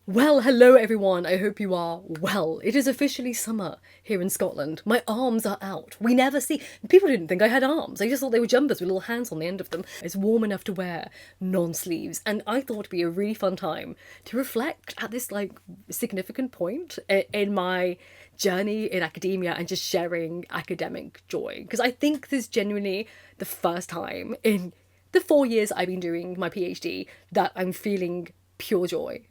Well, hello everyone. I hope you are well. It is officially summer here in Scotland. My arms are out. We never see. People didn't think I had arms. They just thought they were jumpers with little hands on the end of them. It's warm enough to wear non-sleeves, and I thought it'd be a really fun time to reflect at this significant point in my journey in academia and just sharing academic joy. Because I think this is genuinely the first time in the 4 years I've been doing my PhD that I'm feeling pure joy.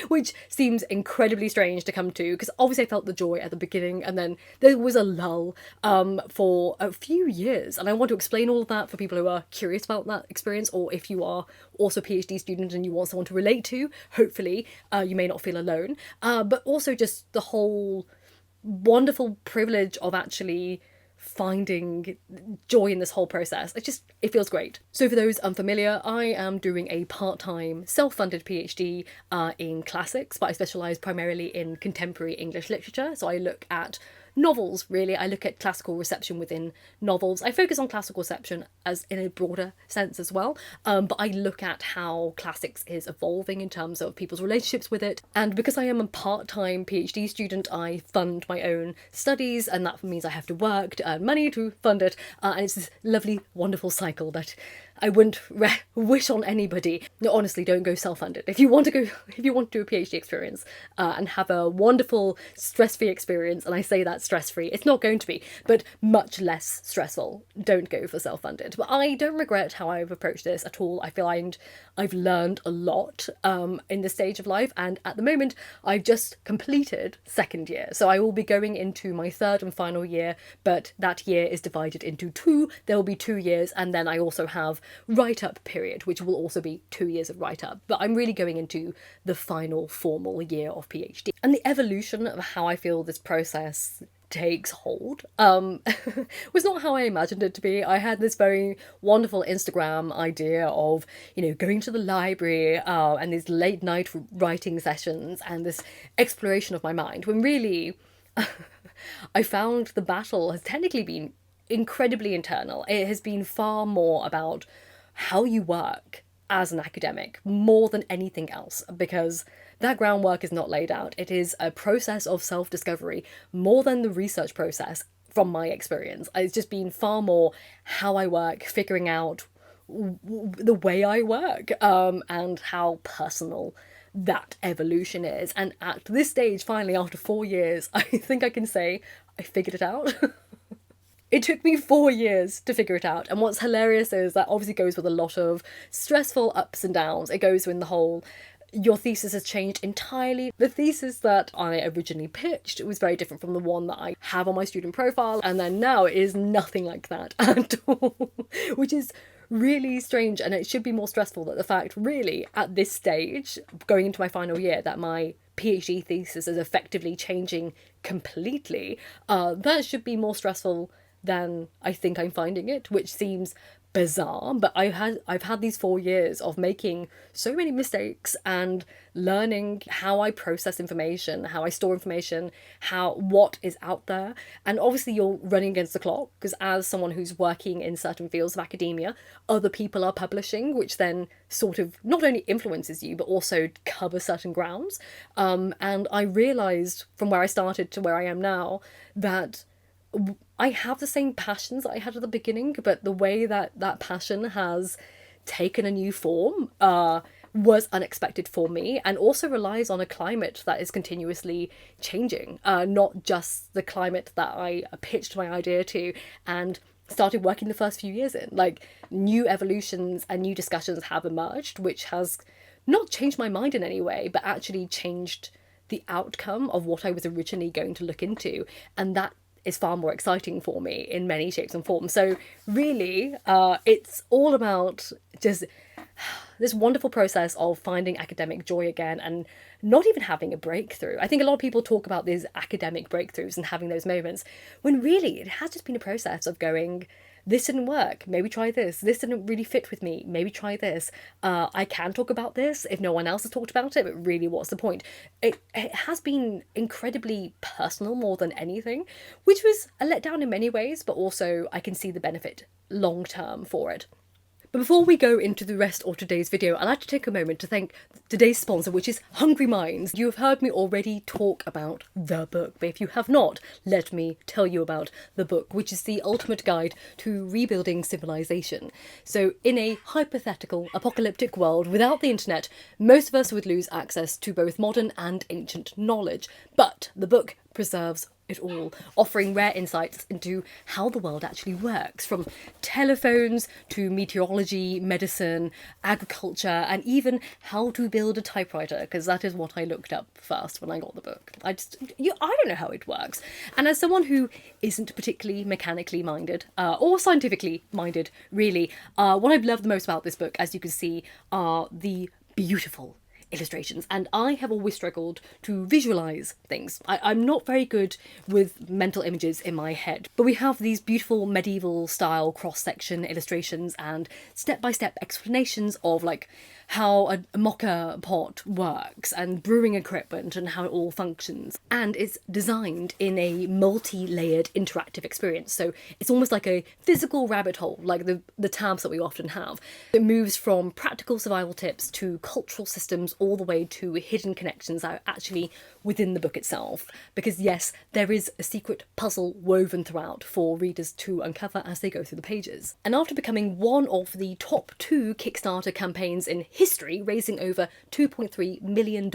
Which seems incredibly strange to come to, because obviously I felt the joy at the beginning and then there was a lull for a few years, and I want to explain all of that for people who are curious about that experience, or if you are also a PhD student and you want someone to relate to, hopefully you may not feel alone, but also just the whole wonderful privilege of actually finding joy in this whole process. It feels great. So for those unfamiliar, I am doing a part-time self-funded PhD in classics, but I specialise primarily in contemporary English literature. So I look at novels, really. I look at classical reception within novels. I focus on classical reception as in a broader sense as well, but I look at how classics is evolving in terms of people's relationships with it. And because I am a part-time PhD student, I fund my own studies, and that means I have to work to earn money to fund it, and it's this lovely, wonderful cycle that I wouldn't wish on anybody. No, honestly, don't go self-funded. If you want to do a PhD experience and have a wonderful, stress-free experience, and I say that stress-free, it's not going to be, but much less stressful, don't go for self-funded. But I don't regret how I've approached this at all. I feel I've learned a lot in this stage of life, and at the moment, I've just completed second year. So I will be going into my third and final year, but that year is divided into two. There will be 2 years, and then I also have write-up period, which will also be 2 years of write-up. But I'm really going into the final formal year of PhD. And the evolution of how I feel this process takes hold was not how I imagined it to be. I had this very wonderful Instagram idea of, going to the library and these late night writing sessions and this exploration of my mind, when really I found the battle has technically been incredibly internal. It has been far more about how you work as an academic more than anything else, because that groundwork is not laid out. It is a process of self-discovery more than the research process, from my experience. It's just been far more how I work, figuring out the way I work, and how personal that evolution is. And at this stage, finally, after 4 years, I think I can say I figured it out. It took me 4 years to figure it out. And what's hilarious is that obviously goes with a lot of stressful ups and downs. It goes in the whole, your thesis has changed entirely. The thesis that I originally pitched was very different from the one that I have on my student profile. And then now it is nothing like that at all, which is really strange. And it should be more stressful that the fact, really, at this stage, going into my final year, that my PhD thesis is effectively changing completely. That should be more stressful than I think I'm finding it, which seems bizarre, but I've had these 4 years of making so many mistakes and learning how I process information, how I store information, what is out there. And obviously you're running against the clock, because as someone who's working in certain fields of academia, other people are publishing, which then sort of not only influences you but also covers certain grounds. And I realized from where I started to where I am now that I have the same passions that I had at the beginning, but the way that that passion has taken a new form was unexpected for me, and also relies on a climate that is continuously changing, not just the climate that I pitched my idea to and started working the first few years in. Like, new evolutions and new discussions have emerged, which has not changed my mind in any way, but actually changed the outcome of what I was originally going to look into. And that is far more exciting for me in many shapes and forms. So really, it's all about just this wonderful process of finding academic joy again and not even having a breakthrough. I think a lot of people talk about these academic breakthroughs and having those moments, when really it has just been a process of going, this didn't work, maybe try this. This didn't really fit with me, maybe try this. I can talk about this if no one else has talked about it, but really, what's the point? It has been incredibly personal more than anything, which was a letdown in many ways, but also I can see the benefit long term for it. But before we go into the rest of today's video, I'd like to take a moment to thank today's sponsor, which is Hungry Minds. You have heard me already talk about the book, but if you have not, let me tell you about the book, which is the ultimate guide to rebuilding civilization. So in a hypothetical, apocalyptic world without the internet, most of us would lose access to both modern and ancient knowledge. But the book preserves it all, offering rare insights into how the world actually works, from telephones to meteorology, medicine, agriculture, and even how to build a typewriter, because that is what I looked up first when I got the book. I don't know how it works. And as someone who isn't particularly mechanically minded, or scientifically minded, really, what I've loved the most about this book, as you can see, are the beautiful illustrations, and I have always struggled to visualize things. I'm not very good with mental images in my head, but we have these beautiful medieval style cross-section illustrations and step-by-step explanations of like how a mocha pot works and brewing equipment and how it all functions. And it's designed in a multi-layered interactive experience, so it's almost like a physical rabbit hole, like the tabs that we often have. It moves from practical survival tips to cultural systems, all the way to hidden connections that are actually within the book itself. Because yes, there is a secret puzzle woven throughout for readers to uncover as they go through the pages. And after becoming one of the top 2 Kickstarter campaigns in history, raising over $2.3 million,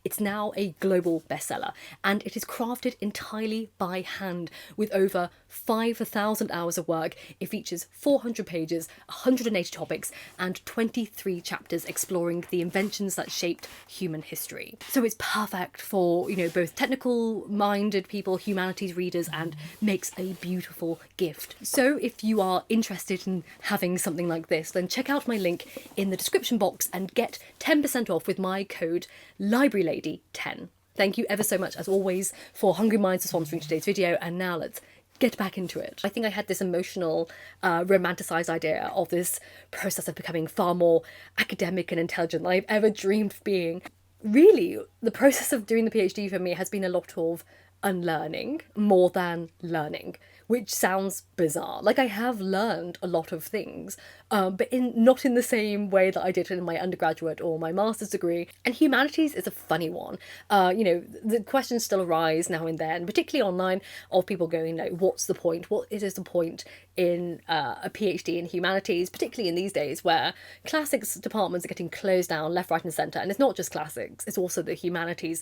it's now a global bestseller, and it is crafted entirely by hand with over 5,000 hours of work. It features 400 pages, 180 topics, and 23 chapters exploring the inventions that shaped human history. So it's perfect for, you know, both technical minded people, humanities readers, and makes a beautiful gift. So if you are interested in having something like this, then check out my link in the description box and get 10% off with my code LibraryLady10. Thank you ever so much, as always, for Hungry Minds for sponsoring today's video, and now let's get back into it. I think I had this emotional, romanticised idea of this process of becoming far more academic and intelligent than I've ever dreamed of being. Really, the process of doing the PhD for me has been a lot of unlearning more than learning, which sounds bizarre. Like, I have learned a lot of things, but not in the same way that I did in my undergraduate or my master's degree. And humanities is a funny one. You know, the questions still arise now and then, particularly online, of people going, like, what's the point? What is the point in a PhD in humanities, particularly in these days where classics departments are getting closed down left, right and centre. And it's not just classics, it's also the humanities.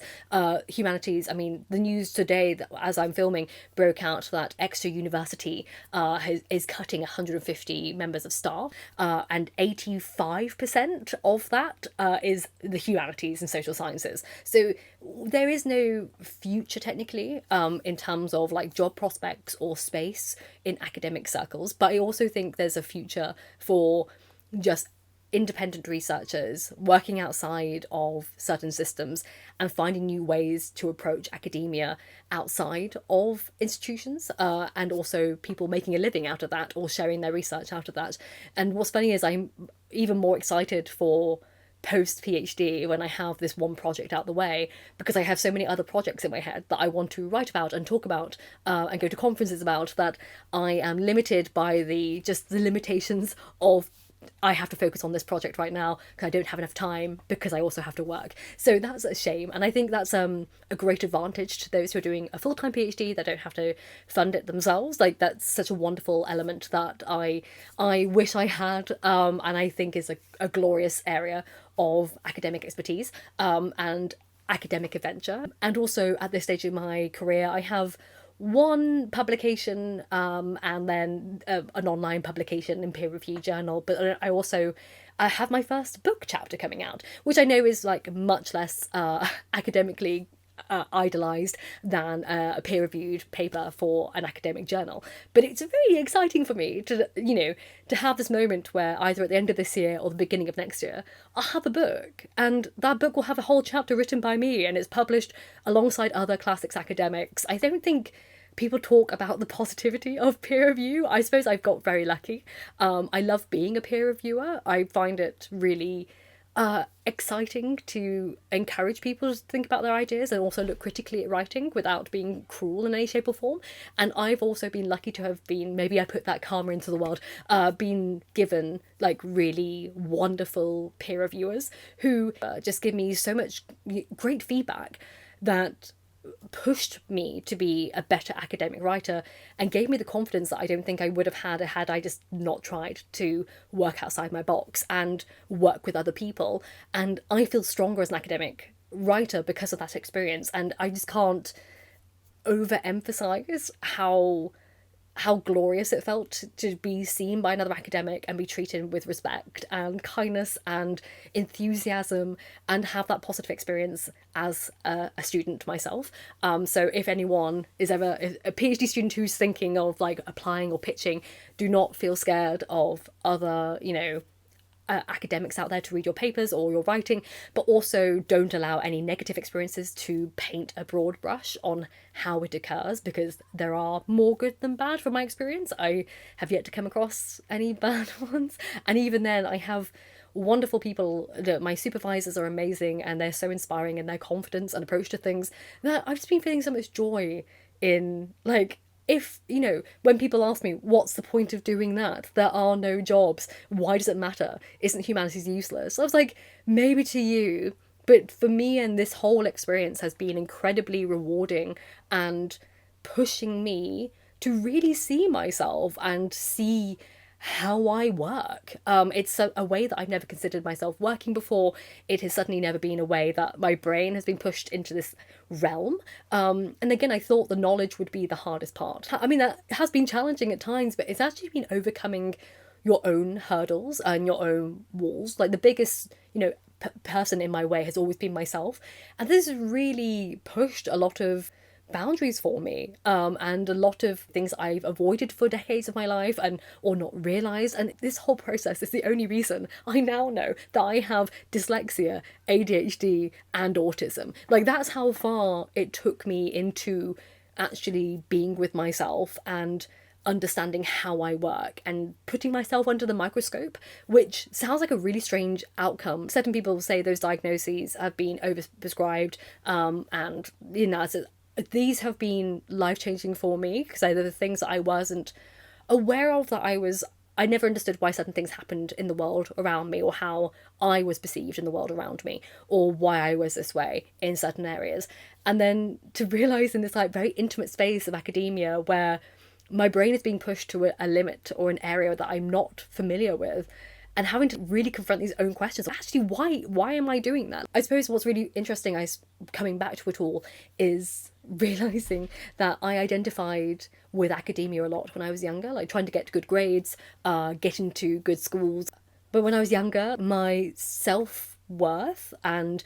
Humanities, I mean, the news today, that, as I'm filming, broke out that Exeter University is cutting 150 members of staff, and 85% of that is the humanities and social sciences. So there is no future technically in terms of like job prospects or space in academic circles, but I also think there's a future for just independent researchers working outside of certain systems and finding new ways to approach academia outside of institutions, and also people making a living out of that or sharing their research out of that. And what's funny is I'm even more excited for post-PhD when I have this one project out the way, because I have so many other projects in my head that I want to write about and talk about and go to conferences about, that I am limited by the limitations of I have to focus on this project right now because I don't have enough time because I also have to work. So that's a shame, and I think that's a great advantage to those who are doing a full-time PhD that don't have to fund it themselves. Like, that's such a wonderful element that I wish I had, and I think is a glorious area of academic expertise and academic adventure. And also at this stage in my career, I have one publication and then an online publication in peer-reviewed journal, but I also have my first book chapter coming out, which I know is like much less academically idolized than a peer-reviewed paper for an academic journal. But it's very exciting for me to, you know, to have this moment where either at the end of this year or the beginning of next year, I'll have a book, and that book will have a whole chapter written by me, and it's published alongside other classics academics. I don't think people talk about the positivity of peer review. I suppose I've got very lucky. I love being a peer reviewer. I find it really exciting to encourage people to think about their ideas and also look critically at writing without being cruel in any shape or form. And I've also been lucky to have been, maybe I put that karma into the world, been given like really wonderful peer reviewers who just give me so much great feedback that pushed me to be a better academic writer and gave me the confidence that I don't think I would have had I just not tried to work outside my box and work with other people. And I feel stronger as an academic writer because of that experience. And I just can't overemphasize how glorious it felt to be seen by another academic and be treated with respect and kindness and enthusiasm and have that positive experience as a student myself. So if anyone is ever a PhD student who's thinking of like applying or pitching, do not feel scared of other, academics out there to read your papers or your writing, but also don't allow any negative experiences to paint a broad brush on how it occurs, because there are more good than bad from my experience. I have yet to come across any bad ones, and even then I have wonderful people. My supervisors are amazing and they're so inspiring in their confidence and approach to things that I've just been feeling so much joy in. Like, if, when people ask me, what's the point of doing that? There are no jobs. Why does it matter? Isn't humanities useless? I was like, maybe to you, but for me, and this whole experience has been incredibly rewarding and pushing me to really see myself and see how I work. It's a way that I've never considered myself working before. It has certainly never been a way that my brain has been pushed into this realm. And again, I thought the knowledge would be the hardest part. I mean, that has been challenging at times, but it's actually been overcoming your own hurdles and your own walls. Like the biggest, person in my way has always been myself. And this has really pushed a lot of boundaries for me, and a lot of things I've avoided for decades of my life and or not realized. And this whole process is the only reason I now know that I have dyslexia, ADHD and autism. Like, that's how far it took me into actually being with myself and understanding how I work and putting myself under the microscope, which sounds like a really strange outcome. Certain people say those diagnoses have been overprescribed, and these have been life-changing for me because they're the things that I wasn't aware of, I never understood why certain things happened in the world around me or how I was perceived in the world around me or why I was this way in certain areas. And then to realise in this like very intimate space of academia where my brain is being pushed to a limit or an area that I'm not familiar with, and having to really confront these own questions. Actually, why am I doing that? I suppose what's really interesting, coming back to it all, is realising that I identified with academia a lot when I was younger, like trying to get good grades, get into good schools. But when I was younger, my self-worth and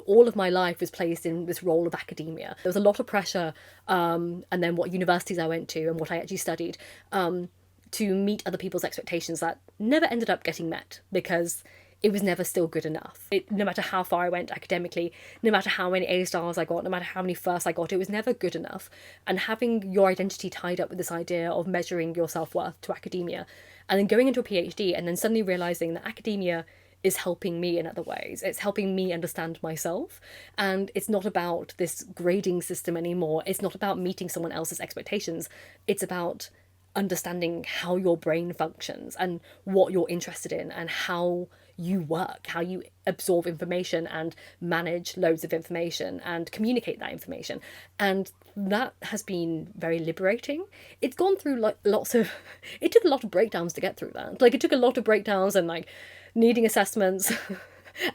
all of my life was placed in this role of academia. There was a lot of pressure, and then what universities I went to and what I actually studied, to meet other people's expectations that never ended up getting met because it was never still good enough. No matter how far I went academically, no matter how many A stars I got, no matter how many firsts I got, it was never good enough. And having your identity tied up with this idea of measuring your self-worth to academia, and then going into a PhD and then suddenly realising that academia is helping me in other ways. It's helping me understand myself. And it's not about this grading system anymore. It's not about meeting someone else's expectations. It's about understanding how your brain functions and what you're interested in and how you work, how you absorb information and manage loads of information and communicate that information. And that has been very liberating. It's gone through like it took a lot of breakdowns to get through that. Like, it took a lot of breakdowns and like needing assessments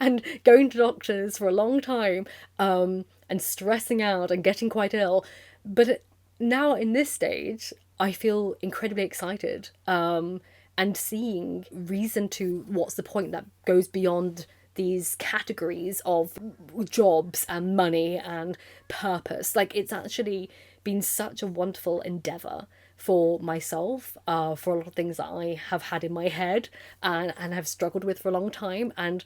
and going to doctors for a long time, and stressing out and getting quite ill. But now in this stage, I feel incredibly excited, and seeing reason to what's the point that goes beyond these categories of jobs and money and purpose. Like, it's actually been such a wonderful endeavour for myself, for a lot of things that I have had in my head and have struggled with for a long time, and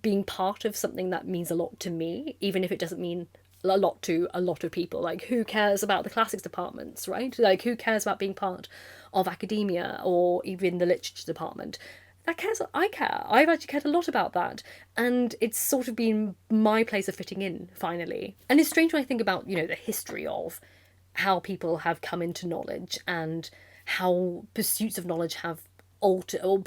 being part of something that means a lot to me, even if it doesn't mean a lot to a lot of people. Like, who cares about the classics departments, right? Like, who cares about being part of academia or even the literature department? I care. I've actually cared a lot about that. And it's sort of been my place of fitting in, finally. And it's strange when I think about, the history of how people have come into knowledge and how pursuits of knowledge have altered, or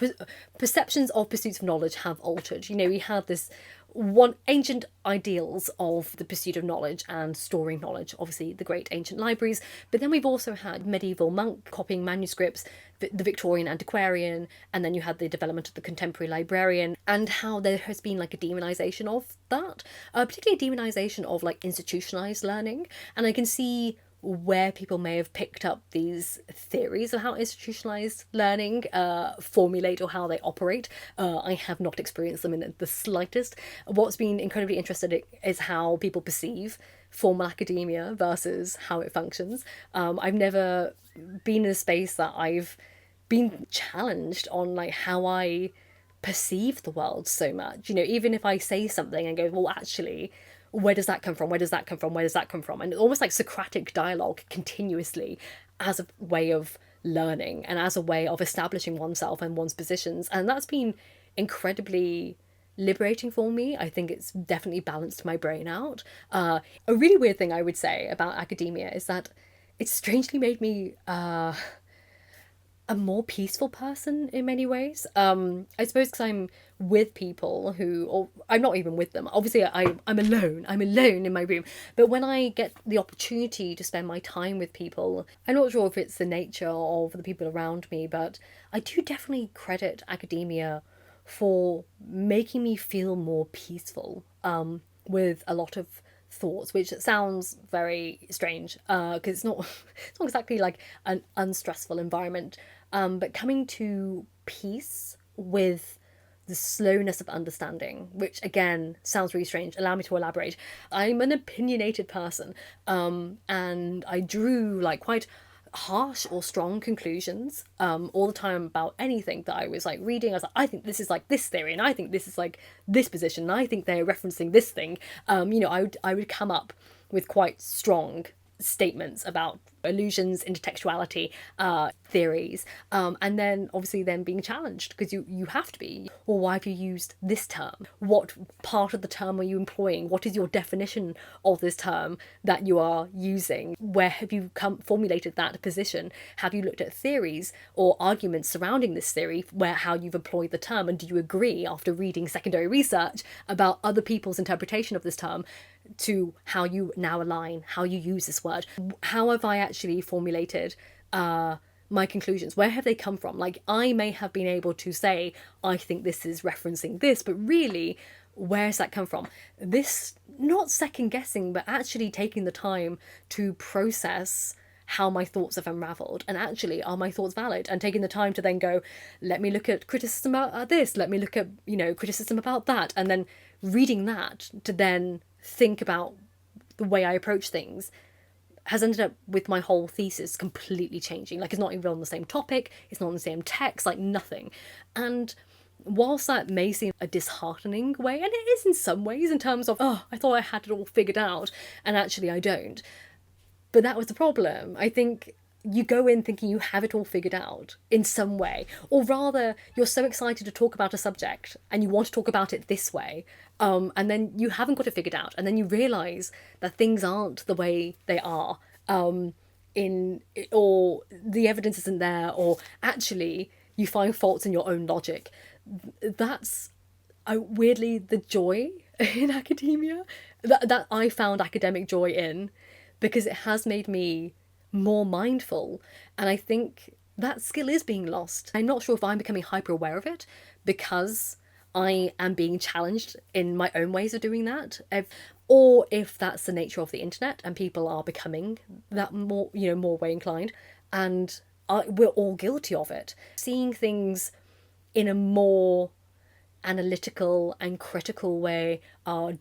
perceptions of pursuits of knowledge have altered. We had this one ancient ideals of the pursuit of knowledge and storing knowledge, obviously the great ancient libraries, but then we've also had medieval monk copying manuscripts, the Victorian antiquarian, and then you had the development of the contemporary librarian, and how there has been like a demonization of that, particularly a demonization of like institutionalized learning. And I can see where people may have picked up these theories of how institutionalized learning formulate or how they operate. I have not experienced them in the slightest. What's been incredibly interesting is how people perceive formal academia versus how it functions. I've never been in a space that I've been challenged on like how I perceive the world so much. Even if I say something and go, well, actually, where does that come from? Where does that come from? Where does that come from? And almost like Socratic dialogue continuously as a way of learning and as a way of establishing oneself and one's positions. And that's been incredibly liberating for me. I think it's definitely balanced my brain out. A really weird thing I would say about academia is that it's strangely made me a more peaceful person in many ways. I suppose because I'm with people who, or I'm not even with them. Obviously, I'm alone. I'm alone in my room. But when I get the opportunity to spend my time with people, I'm not sure if it's the nature of the people around me, but I do definitely credit academia for making me feel more peaceful with a lot of thoughts, which sounds very strange because it's not exactly like an unstressful environment, but coming to peace with the slowness of understanding, which again sounds really strange. Allow me to elaborate. I'm an opinionated person, and I drew like quite harsh or strong conclusions all the time about anything that I was like reading. I was like, I think this is like this theory, and I think this is like this position, and I think they're referencing this thing. I would come up with quite strong statements about illusions, intertextuality, theories, and then obviously then being challenged because you have to be. Well, why have you used this term? What part of the term are you employing? What is your definition of this term that you are using? Where have you formulated that position? Have you looked at theories or arguments surrounding this theory where how you've employed the term, and do you agree after reading secondary research about other people's interpretation of this term to how you now align, how you use this word? How have I actually formulated my conclusions? Where have they come from? Like, I may have been able to say, I think this is referencing this, but really, where's that come from? This, not second guessing, but actually taking the time to process how my thoughts have unraveled, and actually, are my thoughts valid? And taking the time to then go, let me look at criticism about this, let me look at, criticism about that, and then reading that to then think about the way I approach things has ended up with my whole thesis completely changing. Like, it's not even on the same topic, it's not on the same text, like nothing. And whilst that may seem a disheartening way, and it is in some ways in terms of, oh, I thought I had it all figured out, and actually I don't. But that was the problem. I think you go in thinking you have it all figured out in some way, or rather you're so excited to talk about a subject and you want to talk about it this way, and then you haven't got it figured out, and then you realise that things aren't the way they are, or the evidence isn't there, or actually you find faults in your own logic. That's weirdly the joy in academia that I found academic joy in, because it has made me more mindful, and I think that skill is being lost. I'm not sure if I'm becoming hyper aware of it because I am being challenged in my own ways of doing that, or if that's the nature of the internet and people are becoming that more way inclined, and we're all guilty of it. Seeing things in a more analytical and critical way,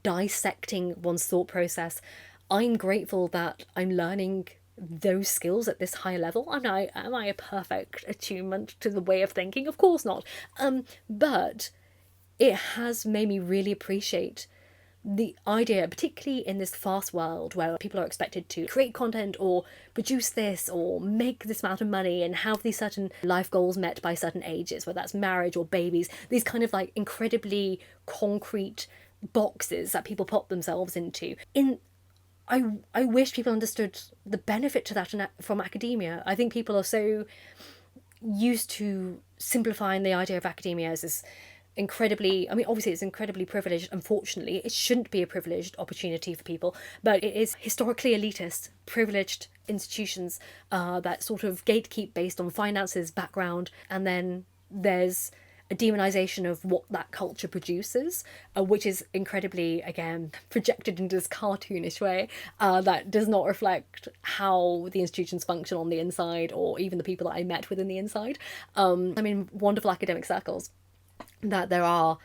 dissecting one's thought process. I'm grateful that I'm learning those skills at this higher level. Am I a perfect attunement to the way of thinking? Of course not. But it has made me really appreciate the idea, particularly in this fast world where people are expected to create content or produce this or make this amount of money and have these certain life goals met by certain ages, whether that's marriage or babies, these kind of like incredibly concrete boxes that people put themselves into. I wish people understood the benefit to that from academia. I think people are so used to simplifying the idea of academia as this incredibly, I mean, obviously it's incredibly privileged. Unfortunately, it shouldn't be a privileged opportunity for people, but it is historically elitist, privileged institutions that sort of gatekeep based on finances, background, and then there's a demonization of what that culture produces, which is incredibly, again, projected into this cartoonish way that does not reflect how the institutions function on the inside or even the people that I met within the inside. I'm in wonderful academic circles that there are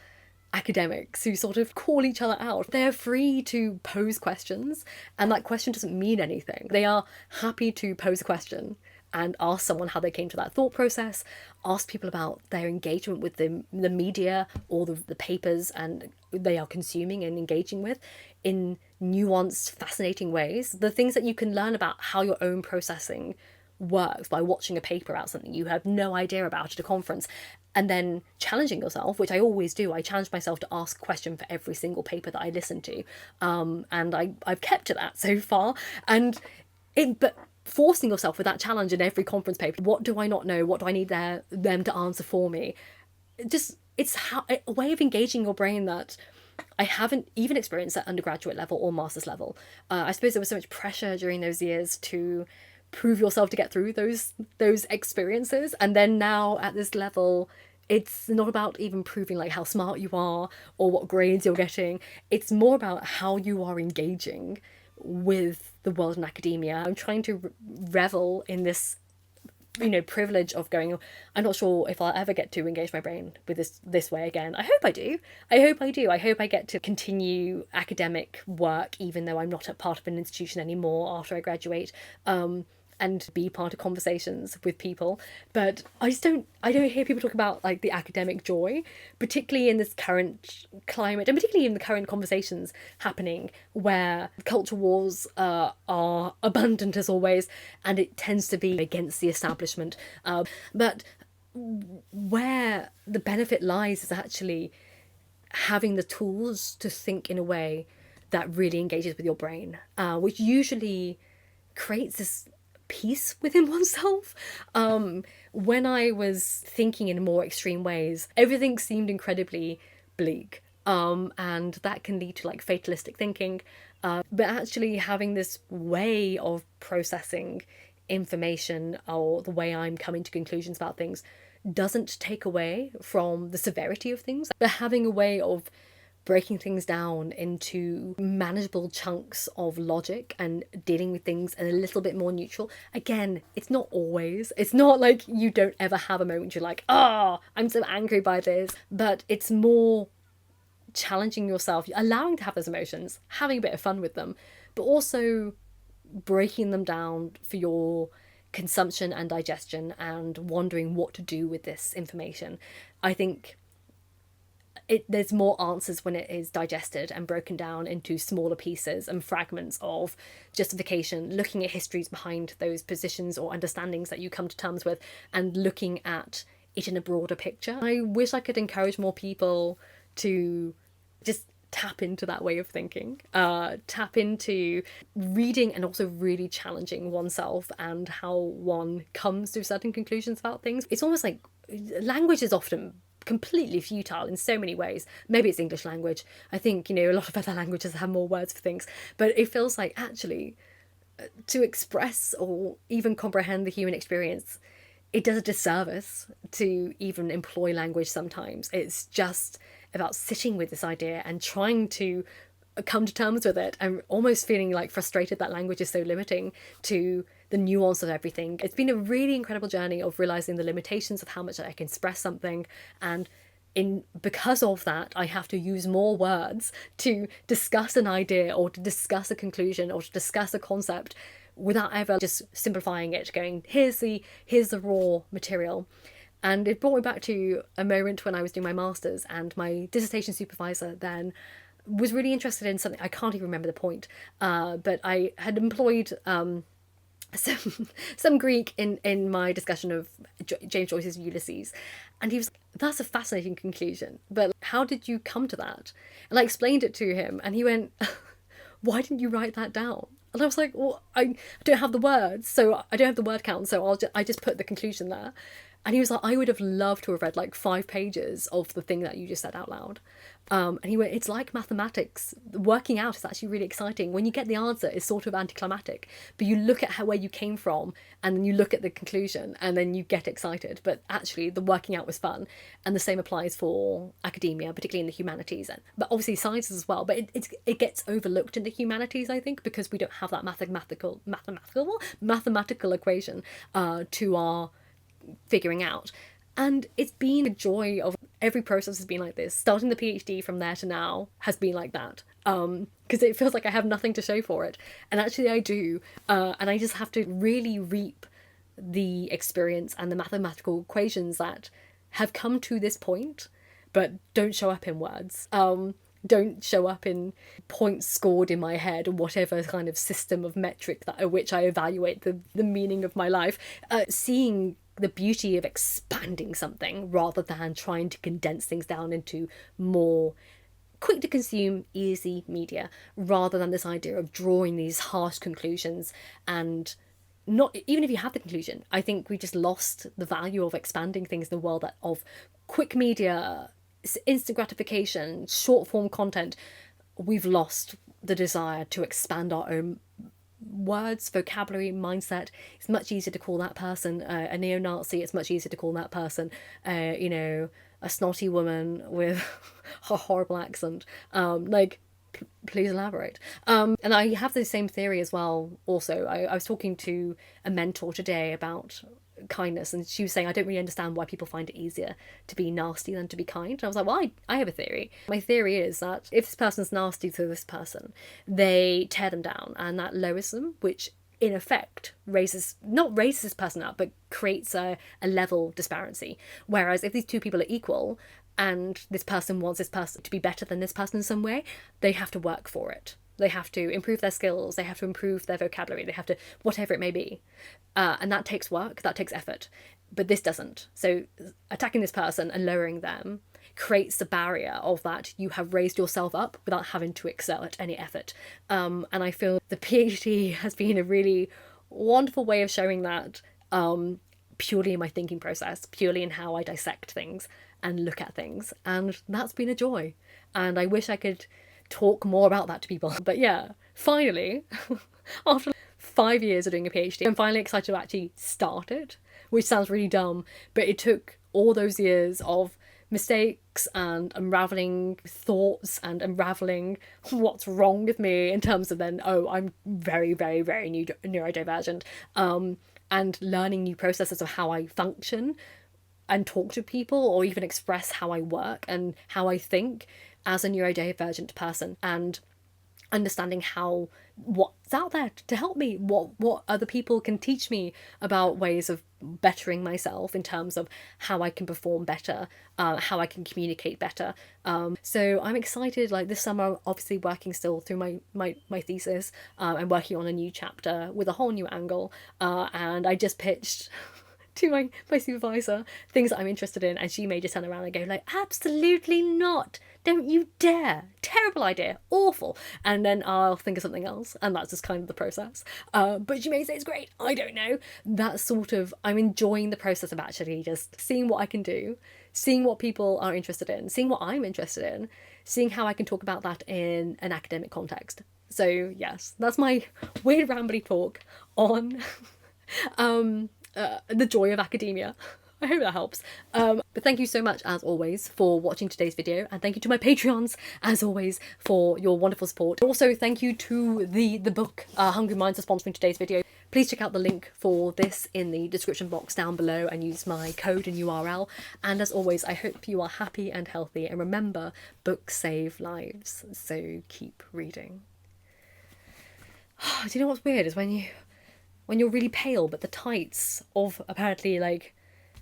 academics who sort of call each other out. They're free to pose questions, and that question doesn't mean anything. They are happy to pose a question and ask someone how they came to that thought process, ask people about their engagement with the media or the papers and they are consuming and engaging with in nuanced, fascinating ways. The things that you can learn about how your own processing works by watching a paper about something you have no idea about at a conference, and then challenging yourself, which I always do. I challenge myself to ask a question for every single paper that I listen to, and I've kept to that so far. But forcing yourself with that challenge in every conference paper, what do I not know? What do I need them to answer for me? It's a way of engaging your brain that I haven't even experienced at undergraduate level or master's level. I suppose there was so much pressure during those years to prove yourself to get through those experiences, and then now at this level it's not about even proving like how smart you are or what grades you're getting. It's more about how you are engaging with the world in academia. I'm trying to revel in this privilege of going, I'm not sure if I'll ever get to engage my brain with this way again. I hope I do. I hope I get to continue academic work even though I'm not a part of an institution anymore after I graduate, and be part of conversations with people. But I don't hear people talk about like the academic joy, particularly in this current climate and particularly in the current conversations happening where culture wars are abundant as always, and it tends to be against the establishment. But where the benefit lies is actually having the tools to think in a way that really engages with your brain, which usually creates this peace within oneself. When I was thinking in more extreme ways, everything seemed incredibly bleak, and that can lead to like fatalistic thinking, but actually having this way of processing information or the way I'm coming to conclusions about things doesn't take away from the severity of things, but having a way of breaking things down into manageable chunks of logic and dealing with things a little bit more neutral. Again, it's not always. It's not like you don't ever have a moment you're like, I'm so angry by this. But it's more challenging yourself, allowing to have those emotions, having a bit of fun with them, but also breaking them down for your consumption and digestion and wondering what to do with this information. I think there's more answers when it is digested and broken down into smaller pieces and fragments of justification, looking at histories behind those positions or understandings that you come to terms with and looking at it in a broader picture. I wish I could encourage more people to just tap into that way of thinking, tap into reading and also really challenging oneself and how one comes to certain conclusions about things. It's almost like language is often completely futile in so many ways. Maybe it's English language. I think, a lot of other languages have more words for things, but it feels like actually to express or even comprehend the human experience, it does a disservice to even employ language sometimes. It's just about sitting with this idea and trying to come to terms with it and almost feeling like frustrated that language is so limiting to the nuance of everything. It's been a really incredible journey of realizing the limitations of how much I can express something, and because of that I have to use more words to discuss an idea or to discuss a conclusion or to discuss a concept without ever just simplifying it, going here's the raw material. And it brought me back to a moment when I was doing my master's and my dissertation supervisor then was really interested in something, I can't even remember the point, but I had employed some Greek in my discussion of James Joyce's Ulysses, and he was like, that's a fascinating conclusion, but how did you come to that? And I explained it to him, and he went, why didn't you write that down? And I was like, well, I don't have the words, so I don't have the word count, so I just put the conclusion there. And he was like, I would have loved to have read like 5 pages of the thing that you just said out loud. And he went, it's like mathematics. Working out is actually really exciting. When you get the answer, it's sort of anticlimactic. But you look at where you came from, and then you look at the conclusion, and then you get excited. But actually, the working out was fun. And the same applies for academia, particularly in the humanities. But obviously sciences as well. But it gets overlooked in the humanities, I think, because we don't have that mathematical equation to our figuring out. And it's been a joy of every process has been like this. Starting the PhD from there to now has been like that. Because it feels like I have nothing to show for it. And actually I do. And I just have to really reap the experience and the mathematical equations that have come to this point, but don't show up in words. Don't show up in points scored in my head or whatever kind of system of metric that at which I evaluate the meaning of my life. Seeing the beauty of expanding something rather than trying to condense things down into more quick to consume, easy media, rather than this idea of drawing these harsh conclusions. And not even if you have the conclusion, I think we just lost the value of expanding things in the world of quick media, instant gratification, short form content. We've lost the desire to expand our own words, vocabulary, mindset. It's much easier to call that person a neo-Nazi. It's much easier to call that person a snotty woman with a horrible accent. Please elaborate. And I have the same theory as well. Also, I was talking to a mentor today about kindness, and she was saying, I don't really understand why people find it easier to be nasty than to be kind. And I was like, well, I have a theory. My theory is that if this person's nasty to this person, they tear them down, and that lowers them, which in effect raises this person up, but creates a level disparity. Whereas if these two people are equal, and this person wants this person to be better than this person in some way, they have to work for it. They have to improve their skills, they have to improve their vocabulary, they have to, whatever it may be. And that takes work, that takes effort. But this doesn't. So attacking this person and lowering them creates the barrier of that you have raised yourself up without having to exert any effort. And I feel the PhD has been a really wonderful way of showing that, purely in my thinking process, purely in how I dissect things and look at things. And that's been a joy. And I wish I could talk more about that to people. But yeah, finally, after 5 years of doing a PhD, I'm finally excited to actually start it, which sounds really dumb, but it took all those years of mistakes and unraveling thoughts and unraveling what's wrong with me in terms of then, oh, I'm very, very, very neurodivergent, and learning new processes of how I function and talk to people, or even express how I work and how I think as a neurodivergent person, and understanding what's out there to help me, what other people can teach me about ways of bettering myself in terms of how I can perform better, how I can communicate better. So I'm excited. Like this summer, I'm obviously working still through my thesis. I'm working on a new chapter with a whole new angle, and I just pitched to my supervisor things that I'm interested in, and she may just turn around and go like, absolutely not, don't you dare, terrible idea, awful, and then I'll think of something else, and that's just kind of the process. But she may say it's great, I don't know. That's sort of, I'm enjoying the process of actually just seeing what I can do, seeing what people are interested in, seeing what I'm interested in, seeing how I can talk about that in an academic context. So yes, that's my weird rambly talk on the joy of academia. I hope that helps. But thank you so much, as always, for watching today's video, and thank you to my Patreons, as always, for your wonderful support. Also, thank you to the book Hungry Minds for sponsoring today's video. Please check out the link for this in the description box down below and use my code and URL. And as always, I hope you are happy and healthy, and remember, books save lives, so keep reading. Do you know what's weird is when you're really pale, but the tights of apparently like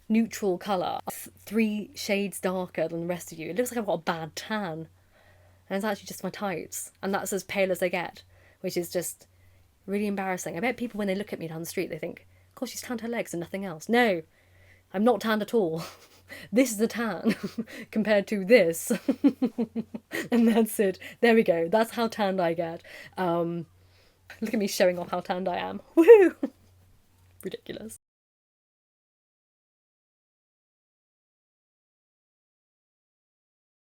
neutral colour are 3 shades darker than the rest of you. It looks like I've got a bad tan. and it's actually just my tights, and that's as pale as they get, which is just really embarrassing. I bet people, when they look at me down the street, they think, "God, she's tanned her legs and nothing else." No, I'm not tanned at all. This is the tan compared to this. And that's it. There we go. That's how tanned I get. Look at me showing off how tanned I am. Woo! Ridiculous.